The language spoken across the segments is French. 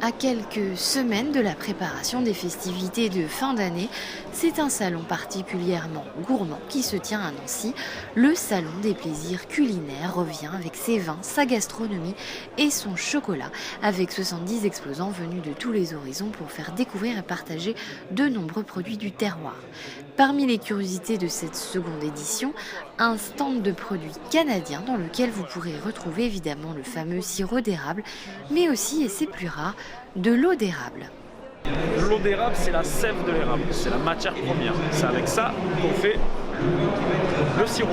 À quelques semaines de la préparation des festivités de fin d'année, c'est un salon particulièrement gourmand qui se tient à Nancy. Le Salon des plaisirs culinaires revient avec ses vins, sa gastronomie et son chocolat, avec 70 exposants venus de tous les horizons pour faire découvrir et partager de nombreux produits du terroir. Parmi les curiosités de cette seconde édition, un stand de produits canadiens dans lequel vous pourrez retrouver évidemment le fameux sirop d'érable, mais aussi, et c'est plus rare, de l'eau d'érable. L'eau d'érable, c'est la sève de l'érable, c'est la matière première. C'est avec ça qu'on fait le sirop.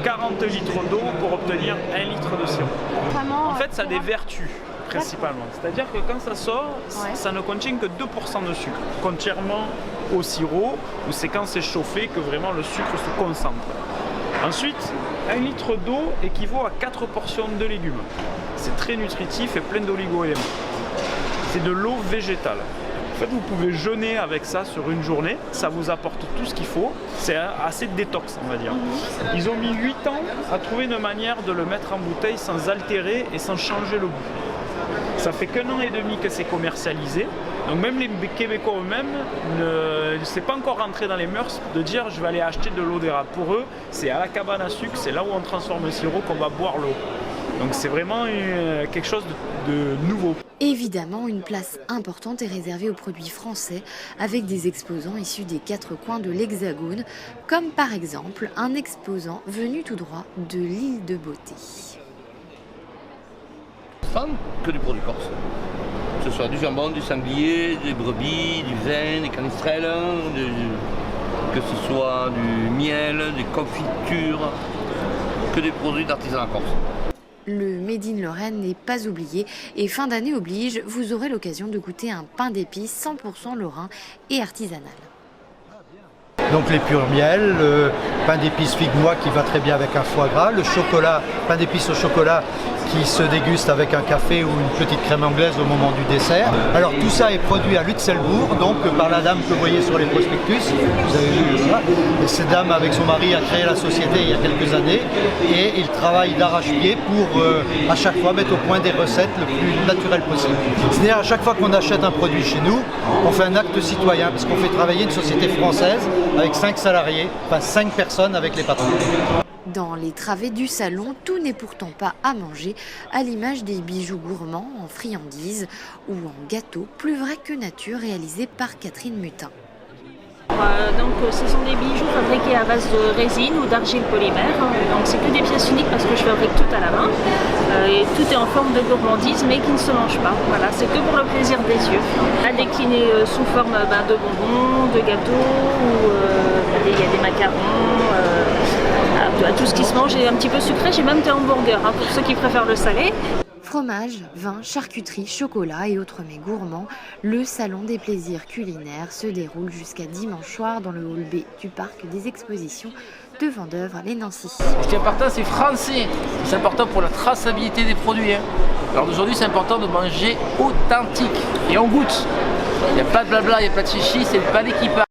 40 litres d'eau pour obtenir 1 litre de sirop. En fait, ça a des vertus principalement. C'est-à-dire que quand ça sort, ça ne contient que 2% de sucre, contrairement au sirop, où c'est quand c'est chauffé que vraiment le sucre se concentre. Ensuite, 1 litre d'eau équivaut à 4 portions de légumes. C'est très nutritif et plein d'oligo-éléments. C'est de l'eau végétale. En fait, vous pouvez jeûner avec ça sur une journée, ça vous apporte tout ce qu'il faut. C'est assez détox, on va dire. Ils ont mis 8 ans à trouver une manière de le mettre en bouteille sans altérer et sans changer le goût. Ça fait qu'1 an et demi que c'est commercialisé. Donc même les Québécois eux-mêmes ne s'est pas encore rentré dans les mœurs de dire je vais aller acheter de l'eau d'érable. Pour eux, c'est à la cabane à sucre, c'est là où on transforme le sirop qu'on va boire l'eau. Donc c'est vraiment quelque chose de nouveau. Évidemment, une place importante est réservée aux produits français avec des exposants issus des 4 coins de l'Hexagone, comme par exemple un exposant venu tout droit de l'île de Beauté. Que du produit corse. Que ce soit du jambon, du sanglier, des brebis, du vin, des canestrelles, que ce soit du miel, des confitures, que des produits d'artisanat corse. Le Made in Lorraine n'est pas oublié et fin d'année oblige, vous aurez l'occasion de goûter un pain d'épices 100% lorrain et artisanal. Donc les purs miels, le pain d'épices figue noix qui va très bien avec un foie gras, le chocolat, pain d'épices au chocolat qui se déguste avec un café ou une petite crème anglaise au moment du dessert. Alors tout ça est produit à Lutzelbourg, donc par la dame que vous voyez sur les prospectus. Vous avez vu, voilà. Et cette dame avec son mari a créé la société il y a quelques années et ils travaillent d'arrache-pied pour à chaque fois mettre au point des recettes le plus naturelles possible. C'est-à-dire à chaque fois qu'on achète un produit chez nous, on fait un acte citoyen parce qu'on fait travailler une société française avec 5 salariés, enfin 5 personnes avec les patrons. Dans les travées du salon, tout n'est pourtant pas à manger, à l'image des bijoux gourmands en friandises ou en gâteaux, plus vrai que nature, réalisés par Catherine Mutin. Ce sont des bijoux fabriqués à base de résine ou d'argile polymère. Donc c'est que des pièces uniques parce que je fabrique tout à la main. Et tout est en forme de gourmandise mais qui ne se mange pas. Voilà, c'est que pour le plaisir des yeux. À décliner sous forme de bonbons, de gâteaux, ou il y a des macarons, tout ce qui se mange est un petit peu sucré. J'ai même des hamburgers pour ceux qui préfèrent le salé. Fromage, vin, charcuterie, chocolat et autres mets gourmands, le salon des plaisirs culinaires se déroule jusqu'à dimanche soir dans le hall B du parc des expositions de Vendeuvre les Nancy. Ce qui est important, c'est français. C'est important pour la traçabilité des produits. Alors d'aujourd'hui, c'est important de manger authentique et on goûte. Il n'y a pas de blabla, il n'y a pas de chichi, c'est le palais qui parle.